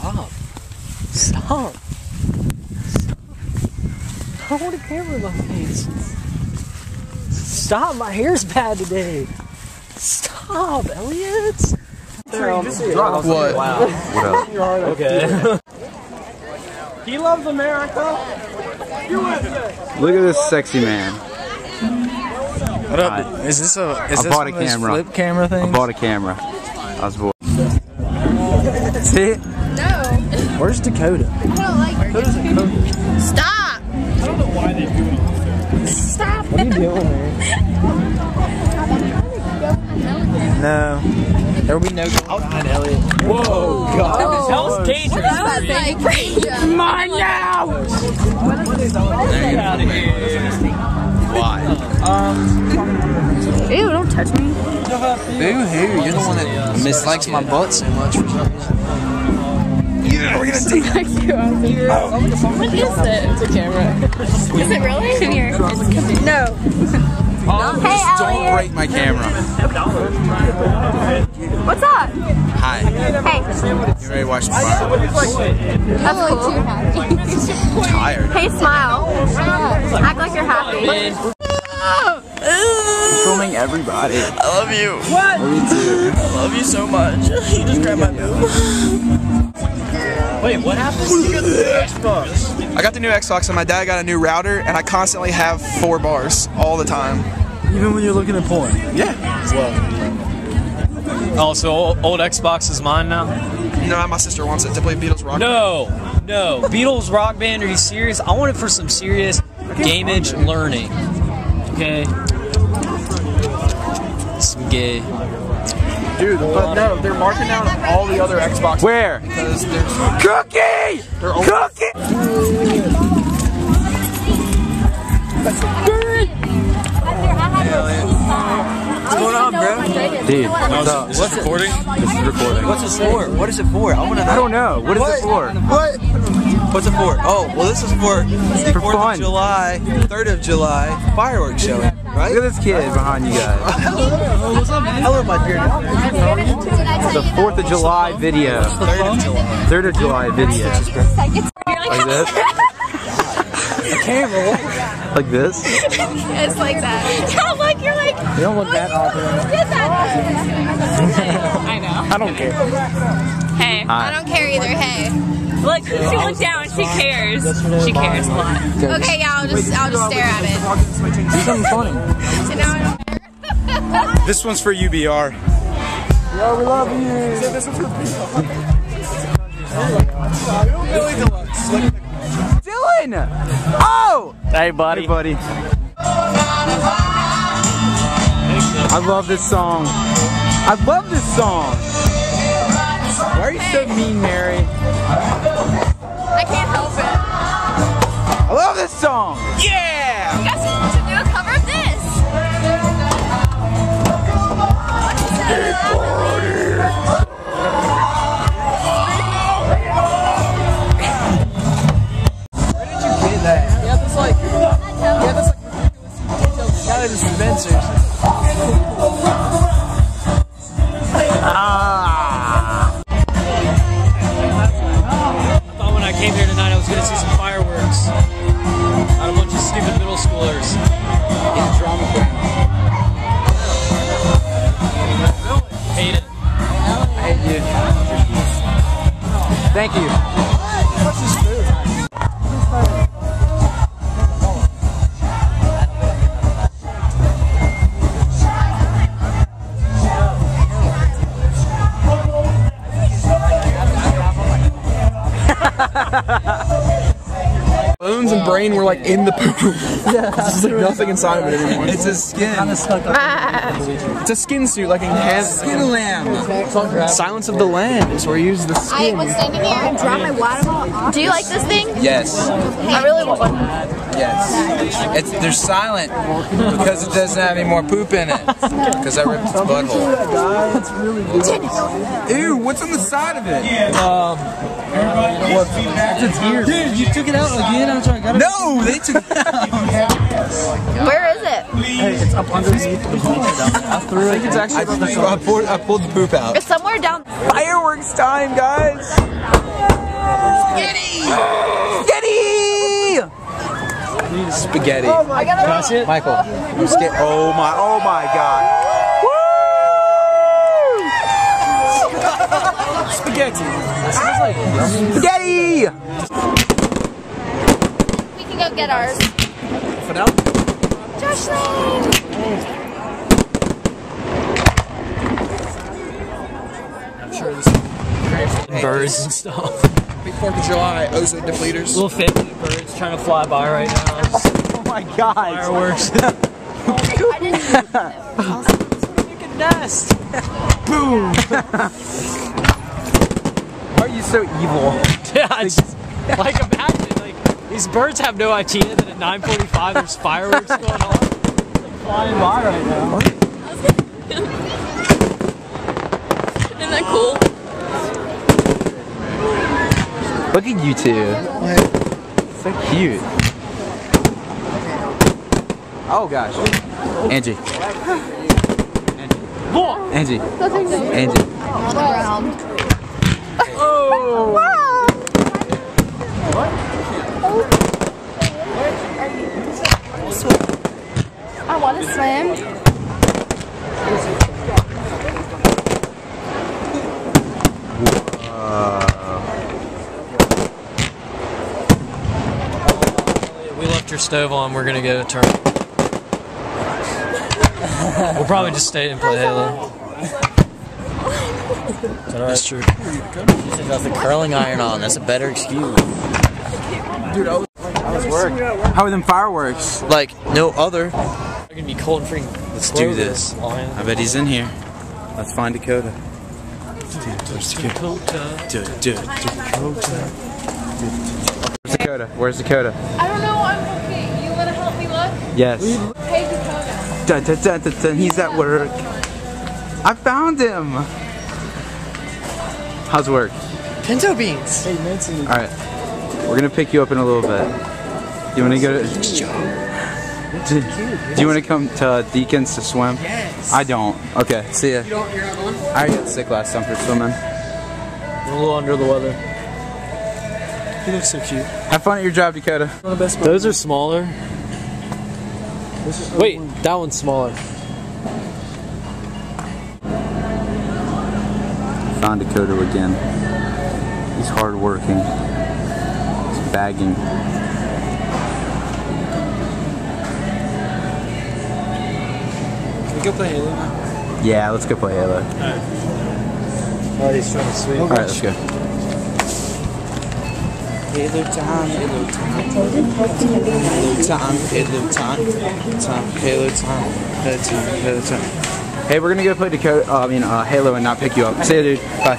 Stop. Stop. I don't want a camera in my face. Stop, my hair's bad today. Stop, Elliot. What? Wow. What up? Okay. He loves America. Look at this sexy man. What up? Is this I bought a camera. Flip camera thing? I bought a camera. I was bored. See? No. Where's Dakota? I don't like Dakota. Stop! I don't know why they do it. Stop! What are you doing there? No. There will be no going behind Elliot. Whoa, God. That was dangerous. That was like, come on now! Get out of here. Why? ew, don't touch me. Boo-hoo, you're the one that mislikes my butt so much for some reason. Yeah, we're gonna take What is it? It's a camera. Is it really? Come here. No. Hey, Don't break my camera. what's up? Hi. Hey. You ready to watch the fire? That's cool. Tired. Hey, smile. Act like you're happy. I'm filming everybody. I love you. What? Love you too. I love you so much. You just grabbed my boob. Wait, what happened? You got the Xbox. I got the new Xbox and my dad got a new router and I constantly have 4 bars all the time. Even when you're looking at porn? Yeah. Oh, so old Xbox is mine now? No, my sister wants it to play Beatles Rock. No. Beatles Rock Band, are you serious? I want it for some serious gamage learning. Okay? Some gay. Dude, but no, they're marking down all the other Xboxes. Where? Because there's... Cookie! They're all... Cookie! What's going on, bro? Dude, what's up? Is this recording? This is recording. What's this for? What is it for? I want to know. I don't know. What is it for? What? What's it for? Oh, well, this is for the For 4th fun. of July, 3rd of July fireworks show, right? Look at this kid behind you guys. Hello, my dear. The 4th of July video. 3rd of July. 3rd of July video. Like this? The camera. Like this? It's like that. Yeah, like you're like. You don't look that awkward. I know. I don't care. Hey, I don't care either. Hey. Look, she looked down. She cares. She cares a lot. Okay, yeah, I'll just stare at it. Do something funny. So now I don't care. This one's for UBR. Yo, we love you. This one's for Dylan! Oh! Hey, buddy. Hey, buddy. I love this song. I love this song. Why are you so mean, Mary? I can't help it. I love this song. Yeah! You guys should do a cover of this. Yeah, that's like ridiculous details. Kind of dispensers. I thought when I came here tonight I was going to see some fireworks. Not a bunch of stupid middle schoolers. In a drama queen. Hate it. I hate you. Thank you. What's this food? Bones and brain were like in the poop. Yeah. There's like nothing inside of it anymore. It's a skin. It's a skin suit, like in Skin lamb. Silence of the Lambs, where you use the I skin. was standing here and dropped my water bottle. Do you like this thing? Yes. I really want one. Yes. They're silent because it doesn't have any more poop in it. Because I ripped its butthole. That's really good. Ew, what's on the side of it? It's ears. Dude, you took it out again after I got it? No, they took it out. Where is it? Hey, it's up underneath the I threw it. I think it's actually I pulled the poop out. It's somewhere down. Fireworks time, guys! Spaghetti. That's it? Michael, I'm scared. Oh my God. Spaghetti. Spaghetti! We can go get ours. Fidel? Jocelyn! I'm sure this is great for the birds and stuff. Happy 4th of July, ozone depleters. Little family of birds trying to fly by right now. Just Oh my God. fireworks. Make a nest. Boom. Why are you so evil? Yeah, it's just, like imagine, like these birds have no idea that at 9:45 there's fireworks going on. They're flying by right now. Isn't that cool? Look at you two. So cute. Oh gosh. Angie. Angie. Angie. Oh! I want to swim. We left your stove on. We're gonna go turn. We'll probably just stay and play Halo. That's true. Got the curling iron on. That's a better excuse. Dude, I was work. How are them fireworks? Like no other. It's gonna be cold and freaking. Let's do this. I bet he's in here. Let's find Dakota. Where's Dakota? Where's Dakota? Where's Dakota? I don't know. I'm looking. You want to help me look? Yes. Hey, Dakota. Dun, dun, dun, dun, dun. He's at work. I found him. How's work? Pinto beans. Alright. We're gonna pick you up in a little bit. Do you wanna go to do you wanna come to Deacon's to swim? Yes. I don't. Okay, see ya. You're not going? I already got sick last time for swimming. I'm a little under the weather. He looks so cute. Have fun at your job, Dakota. Those are smaller. Wait, that one's smaller. Found Dakota again. He's hard working. He's bagging. Can we go play Halo now? Yeah, let's go play Halo. Oh, he's trying to swim. Alright, let's go. Halo time, Halo time. Halo time, Halo time. Halo time, Halo time. Hey, we're gonna go play Dakota, Halo and not pick you up. See ya, dude. Bye.